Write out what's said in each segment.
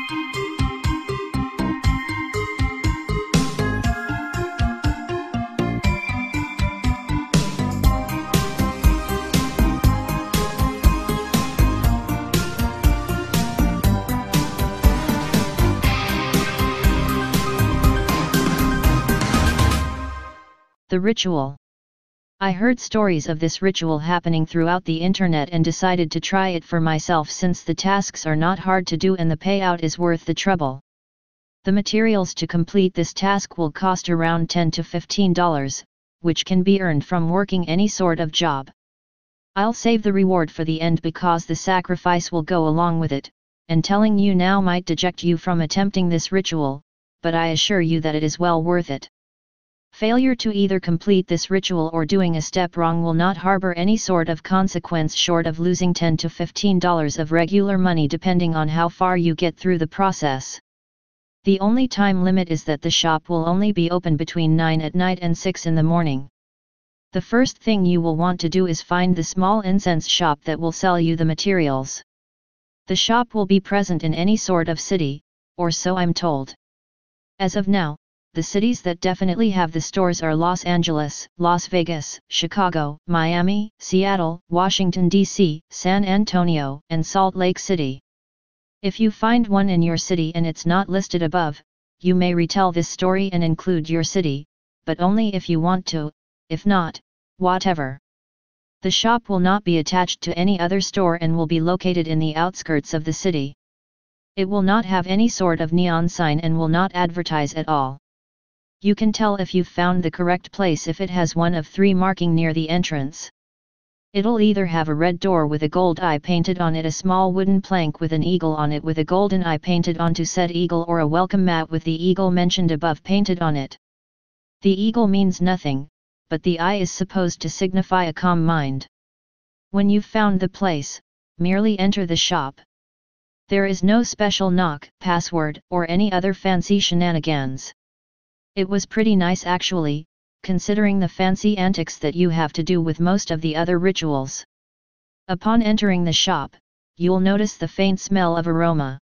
The ritual. I heard stories of this ritual happening throughout the internet and decided to try it for myself since the tasks are not hard to do and the payout is worth the trouble. The materials to complete this task will cost around $10 to $15, which can be earned from working any sort of job. I'll save the reward for the end because the sacrifice will go along with it, and telling you now might deject you from attempting this ritual, but I assure you that it is well worth it. Failure to either complete this ritual or doing a step wrong will not harbor any sort of consequence short of losing $10 to $15 of regular money depending on how far you get through the process. The only time limit is that the shop will only be open between 9 at night and 6 in the morning. The first thing you will want to do is find the small incense shop that will sell you the materials. The shop will be present in any sort of city, or so I'm told. As of now, the cities that definitely have the stores are Los Angeles, Las Vegas, Chicago, Miami, Seattle, Washington, D.C., San Antonio, and Salt Lake City. If you find one in your city and it's not listed above, you may retell this story and include your city, but only if you want to, if not, whatever. The shop will not be attached to any other store and will be located in the outskirts of the city. It will not have any sort of neon sign and will not advertise at all. You can tell if you've found the correct place if it has one of 3 marking near the entrance. It'll either have a red door with a gold eye painted on it, a small wooden plank with an eagle on it with a golden eye painted onto said eagle, or a welcome mat with the eagle mentioned above painted on it. The eagle means nothing, but the eye is supposed to signify a calm mind. When you've found the place, merely enter the shop. There is no special knock, password, or any other fancy shenanigans. It was pretty nice actually, considering the fancy antics that you have to do with most of the other rituals. Upon entering the shop, you'll notice the faint smell of aroma.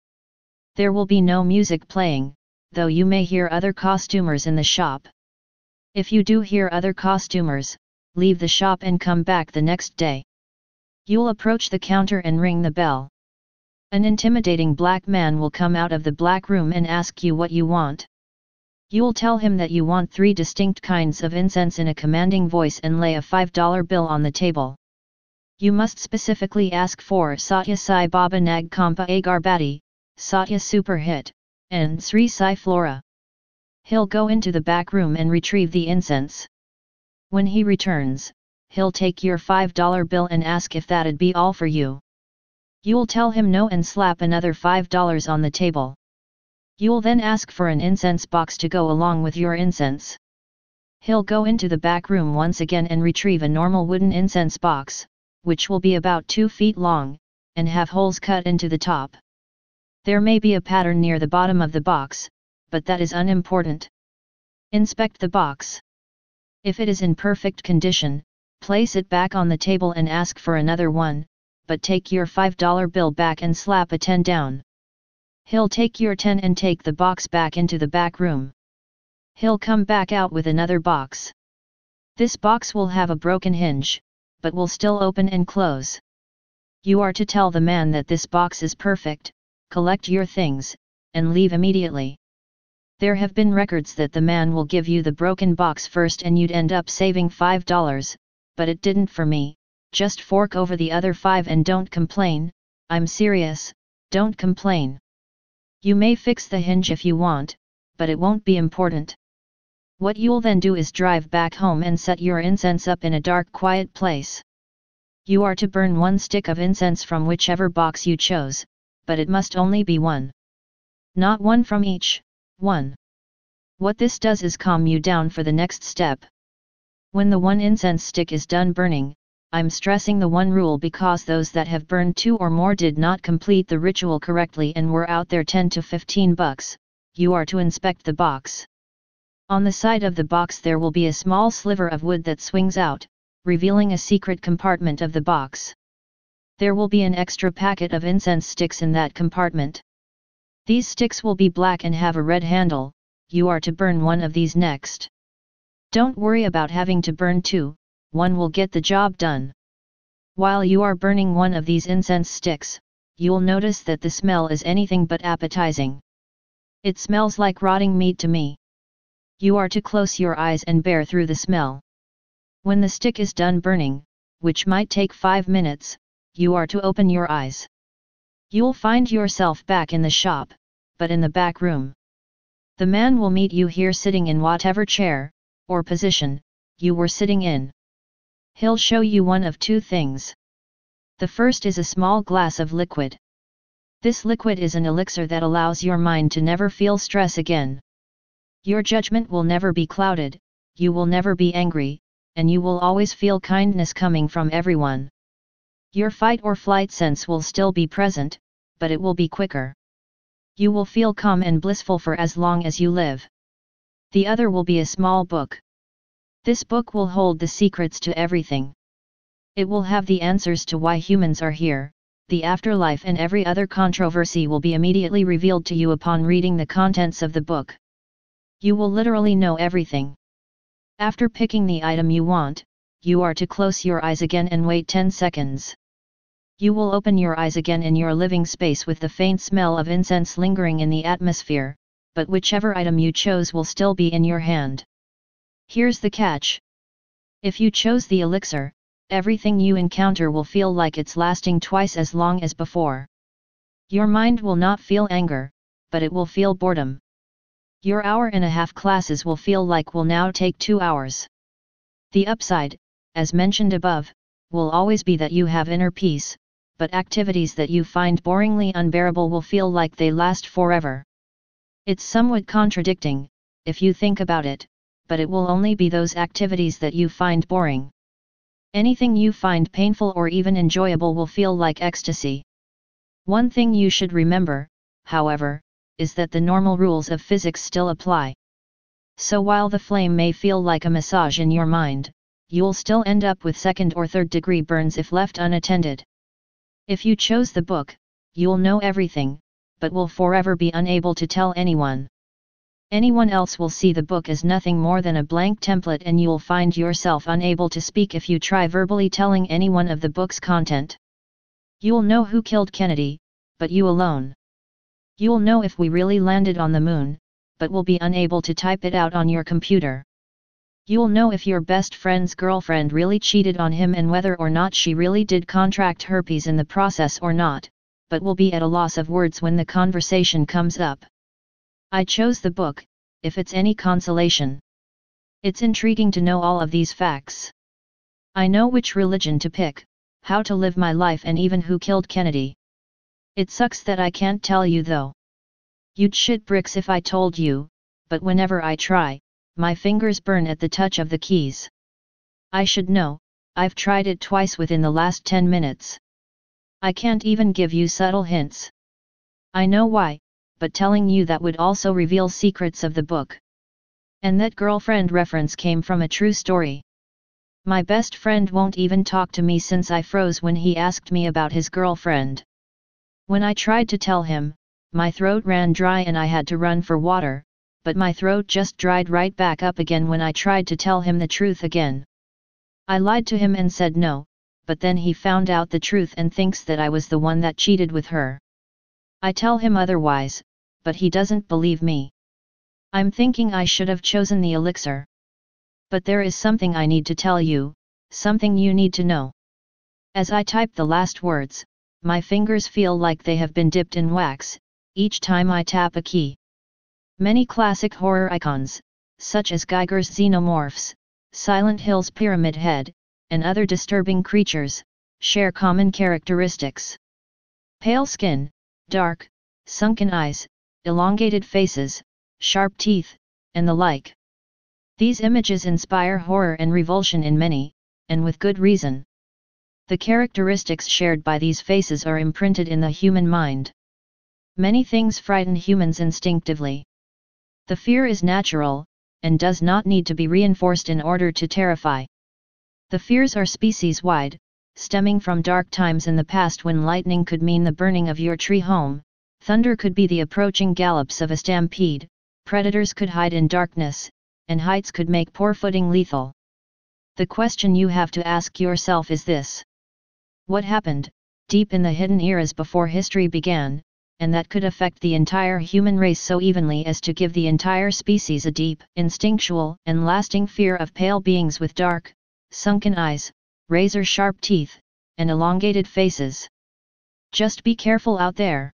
There will be no music playing, though you may hear other costumers in the shop. If you do hear other costumers, leave the shop and come back the next day. You'll approach the counter and ring the bell. An intimidating black man will come out of the black room and ask you what you want. You'll tell him that you want 3 distinct kinds of incense in a commanding voice and lay a $5 bill on the table. You must specifically ask for Satya Sai Baba Nag Kampa Agarbatti, Satya Superhit, and Sri Sai Flora. He'll go into the back room and retrieve the incense. When he returns, he'll take your $5 bill and ask if that'd be all for you. You'll tell him no and slap another $5 on the table. You'll then ask for an incense box to go along with your incense. He'll go into the back room once again and retrieve a normal wooden incense box, which will be about 2 feet long, and have holes cut into the top. There may be a pattern near the bottom of the box, but that is unimportant. Inspect the box. If it is in perfect condition, place it back on the table and ask for another one, but take your $5 bill back and slap a 10 down. He'll take your 10 and take the box back into the back room. He'll come back out with another box. This box will have a broken hinge, but will still open and close. You are to tell the man that this box is perfect, collect your things, and leave immediately. There have been records that the man will give you the broken box first and you'd end up saving $5, but it didn't for me. Just fork over the other 5 and don't complain. I'm serious, don't complain. You may fix the hinge if you want, but it won't be important. What you'll then do is drive back home and set your incense up in a dark, quiet place. You are to burn 1 stick of incense from whichever box you chose, but it must only be 1. Not 1 from each, 1. What this does is calm you down for the next step. When the 1 incense stick is done burning, I'm stressing the 1 rule because those that have burned 2 or more did not complete the ritual correctly and were out there $10 to $15. You are to inspect the box. On the side of the box there will be a small sliver of wood that swings out, revealing a secret compartment of the box. There will be an extra packet of incense sticks in that compartment. These sticks will be black and have a red handle. You are to burn one of these next. Don't worry about having to burn two, one will get the job done. While you are burning one of these incense sticks, you'll notice that the smell is anything but appetizing. It smells like rotting meat to me. You are to close your eyes and bear through the smell. When the stick is done burning, which might take 5 minutes, you are to open your eyes. You'll find yourself back in the shop, but in the back room. The man will meet you here sitting in whatever chair, or position, you were sitting in. He'll show you one of two things. The first is a small glass of liquid. This liquid is an elixir that allows your mind to never feel stress again. Your judgment will never be clouded, you will never be angry, and you will always feel kindness coming from everyone. Your fight or flight sense will still be present, but it will be quicker. You will feel calm and blissful for as long as you live. The other will be a small book. This book will hold the secrets to everything. It will have the answers to why humans are here, the afterlife, and every other controversy will be immediately revealed to you upon reading the contents of the book. You will literally know everything. After picking the item you want, you are to close your eyes again and wait 10 seconds. You will open your eyes again in your living space with the faint smell of incense lingering in the atmosphere, but whichever item you chose will still be in your hand. Here's the catch. If you chose the elixir, everything you encounter will feel like it's lasting twice as long as before. Your mind will not feel anger, but it will feel boredom. Your hour-and-a-half classes will feel like will now take 2 hours. The upside, as mentioned above, will always be that you have inner peace, but activities that you find boringly unbearable will feel like they last forever. It's somewhat contradicting, if you think about it, but it will only be those activities that you find boring. Anything you find painful or even enjoyable will feel like ecstasy. One thing you should remember, however, is that the normal rules of physics still apply. So while the flame may feel like a massage in your mind, you'll still end up with second or third degree burns if left unattended. If you chose the book, you'll know everything, but will forever be unable to tell anyone. Anyone else will see the book as nothing more than a blank template, and you'll find yourself unable to speak if you try verbally telling anyone of the book's content. You'll know who killed Kennedy, but you alone. You'll know if we really landed on the moon, but will be unable to type it out on your computer. You'll know if your best friend's girlfriend really cheated on him and whether or not she really did contract herpes in the process or not, but will be at a loss of words when the conversation comes up. I chose the book, if it's any consolation. It's intriguing to know all of these facts. I know which religion to pick, how to live my life, and even who killed Kennedy. It sucks that I can't tell you though. You'd shit bricks if I told you, but whenever I try, my fingers burn at the touch of the keys. I should know, I've tried it twice within the last 10 minutes. I can't even give you subtle hints. I know why, but telling you that would also reveal secrets of the book. And that girlfriend reference came from a true story. My best friend won't even talk to me since I froze when he asked me about his girlfriend. When I tried to tell him, my throat ran dry and I had to run for water, but my throat just dried right back up again when I tried to tell him the truth again. I lied to him and said no, but then he found out the truth and thinks that I was the one that cheated with her. I tell him otherwise, but he doesn't believe me. I'm thinking I should have chosen the elixir. But there is something I need to tell you, something you need to know. As I type the last words, my fingers feel like they have been dipped in wax, each time I tap a key. Many classic horror icons, such as Geiger's xenomorphs, Silent Hill's Pyramid Head, and other disturbing creatures, share common characteristics. Pale skin, dark, sunken eyes, elongated faces, sharp teeth, and the like. These images inspire horror and revulsion in many, and with good reason. The characteristics shared by these faces are imprinted in the human mind. Many things frighten humans instinctively. The fear is natural, and does not need to be reinforced in order to terrify. The fears are species-wide, stemming from dark times in the past when lightning could mean the burning of your tree home, Thunder could be the approaching gallops of a stampede, predators could hide in darkness, and heights could make poor footing lethal. The question you have to ask yourself is this: what happened, deep in the hidden eras before history began, and that could affect the entire human race so evenly as to give the entire species a deep, instinctual, and lasting fear of pale beings with dark, sunken eyes, razor-sharp teeth, and elongated faces? Just be careful out there.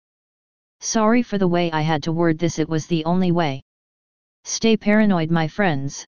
Sorry for the way I had to word this, it was the only way. Stay paranoid, my friends.